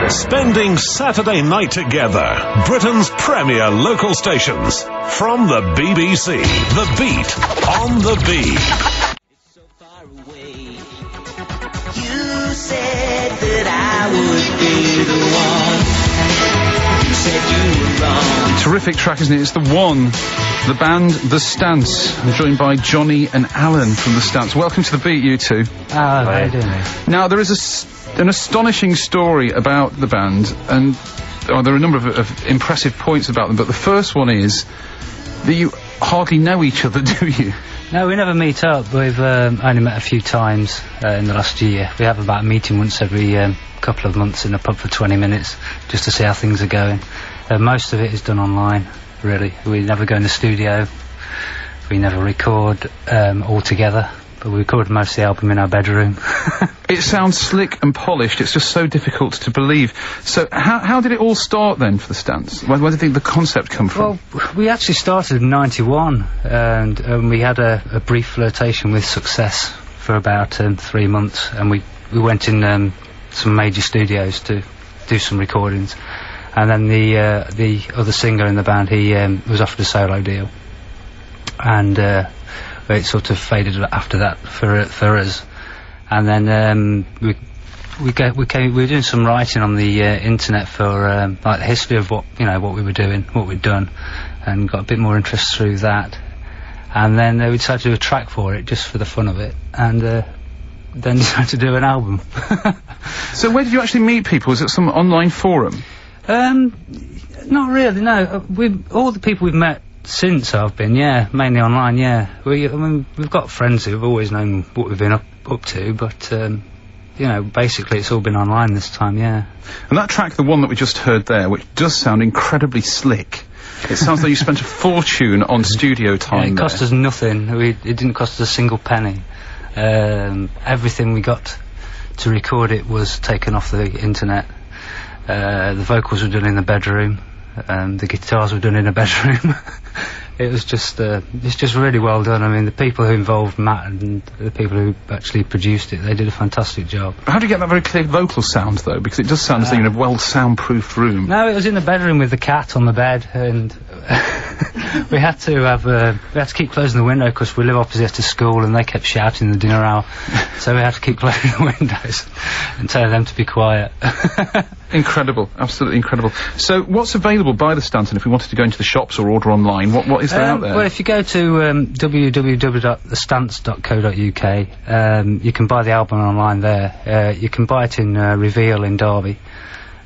Spending Saturday night together. Britain's premier local stations. From the BBC. The Beat on the Bee. It's so far away. You said that I would be the one. You said you were wrong. Terrific track, isn't it? It's The One, the band The Stants. I'm joined by Johnny and Alan from The Stants. Welcome to The Beat, you two. How are you doing? Now, there is an astonishing story about the band, and there are a number of impressive points about them, but the first one is that you hardly know each other, do you? No, we never meet up. We've only met a few times in the last year. We have about a meeting once every couple of months in a pub for 20 minutes, just to see how things are going. Most of it is done online, really. We never go in the studio. We never record all together, but we record most of the album in our bedroom. It sounds slick and polished. It's just so difficult to believe. So how did it all start then for the Stants? Where do you think the concept come from? Well, we actually started in '91, and we had a brief flirtation with success for about 3 months, and we went in some major studios to do some recordings. And then the other singer in the band, he was offered a solo deal, and it sort of faded after that for us. And then we were doing some writing on the internet for like the history of what we were doing, what we'd done, and got a bit more interest through that. And then we decided to do a track for it, just for the fun of it, and then decided to do an album. So where did you actually meet people? Was it some online forum? Not really, no. All the people we've met since I've been, mainly online, we've got friends who've always known what we've been up to, but, basically it's all been online this time, And that track, the one that we just heard there, which does sound incredibly slick. It sounds like you spent a fortune on studio time. It cost us nothing. It didn't cost us a single penny. Everything we got to record it was taken off the internet. The vocals were done in the bedroom. The guitars were done in a bedroom. It was just, it's just really well done. I mean, the people who involved Matt and the people who actually produced it, they did a fantastic job. How do you get that very clear vocal sound, though? Because it does sound as though you're in a well-soundproofed room. No, it was in the bedroom with the cat on the bed, and we had to keep closing the window because we live opposite a school and they kept shouting in the dinner hour. So we had to keep closing the windows and telling them to be quiet. Incredible, absolutely incredible. So what's available by the Stants, and if we wanted to go into the shops or order online, what is there out there? Well, if you go to www.thestants.co.uk, you can buy the album online there. You can buy it in Reveal in Derby.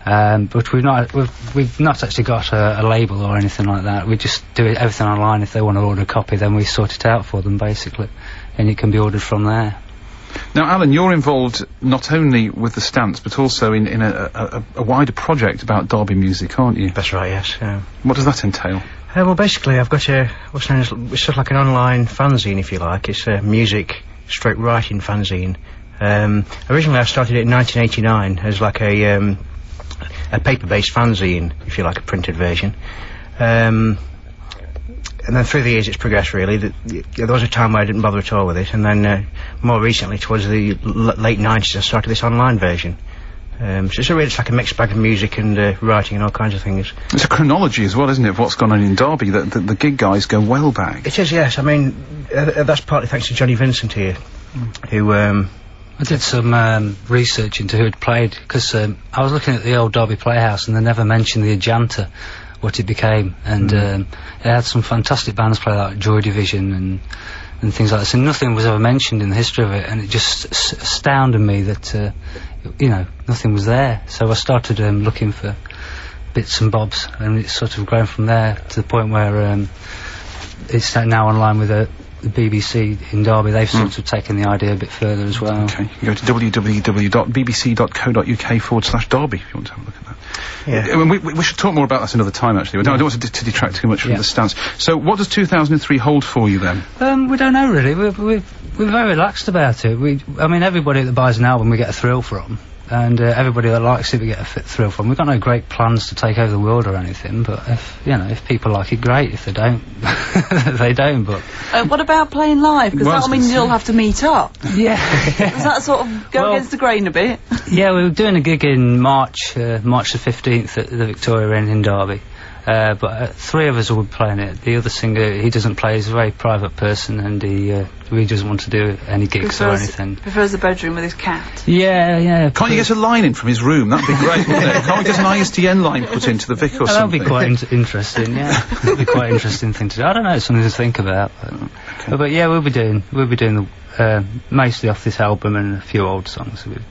But we've not actually got a label or anything like that. We just do everything online. If they want to order a copy, then we sort it out for them, basically, and it can be ordered from there. Now, Alan, you're involved not only with the Stants, but also in a wider project about Derby music, aren't you? That's right, yes. What does that entail? Well, basically, I've got what's known as, it's sort of like an online fanzine, if you like. It's a music-writing fanzine. Originally, I started it in 1989 as like a paper-based fanzine, if you like, a printed version. And then through the years it's progressed, really. There was a time where I didn't bother at all with it, and then more recently, towards the late 90s, I started this online version. So it's like a mixed bag of music and writing and all kinds of things. It's a chronology as well, isn't it, of what's gone on in Derby? The gig guys go well back. It is, yes. I mean, that's partly thanks to Johnny Vincent here, who... I did some research into who had played, because I was looking at the old Derby Playhouse and they never mentioned the Ajanta, what it became, and it had some fantastic bands play, like Joy Division and things like this, and nothing was ever mentioned in the history of it, and it just astounded me that nothing was there. So I started looking for bits and bobs, and it's sort of grown from there to the point where it's now online with the BBC in Derby. They've sort of taken the idea a bit further as well. Okay, you go to www.bbc.co.uk/Derby if you want to have a look at that. Yeah. I mean, we should talk more about that another time, actually. I don't want to detract too much from the Stants. So what does 2003 hold for you then? We don't know, really. We're very relaxed about it. I mean, everybody that buys an album we get a thrill from, and everybody that likes it we get a thrill from. We've got no great plans to take over the world or anything, but if people like it, great. If they don't, they don't. But what about playing live? Because that'll mean you'll have to meet up. Yeah. Does that sort of go against the grain a bit? Yeah, we were doing a gig in March the 15th at the Victoria Inn in Derby. But 3 of us will be playing it. The other singer, he doesn't play, he's a very private person, and he really doesn't want to do any gigs or anything. Prefers the bedroom with his cat. Yeah. Can't you get a line in from his room? That'd be great, wouldn't it? Can't we get an ISDN line put into the Vic or something? That'd be quite interesting, yeah. That'd be quite an interesting thing to do. I don't know, it's something to think about. But yeah, we'll be doing the mostly off this album and a few old songs that we've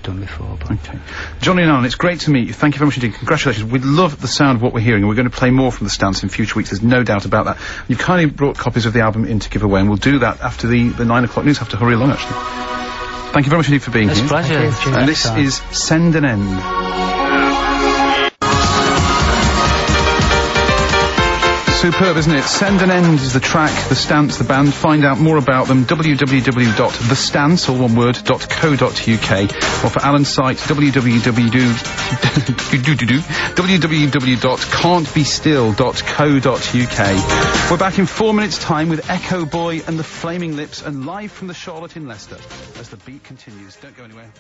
done before. But. Okay. Johnny and Alan, it's great to meet you. Thank you very much indeed. Congratulations. We love the sound of what we're hearing, and we're going to play more from the Stance in future weeks. There's no doubt about that. You've kindly brought copies of the album in to give away, and we'll do that after the 9 o'clock news. Have to hurry along, actually. Thank you very much indeed for being here. It's a pleasure. And this is Send an End. Superb, isn't it? Send an End is the track, the Stance, the band. Find out more about them, www.thestance, all one word, .co.uk, or for Alan's site, www.can'tbestill.co.uk. We're back in 4 minutes' time with Echo Boy and the Flaming Lips, and live from the Charlotte in Leicester as the beat continues. Don't go anywhere.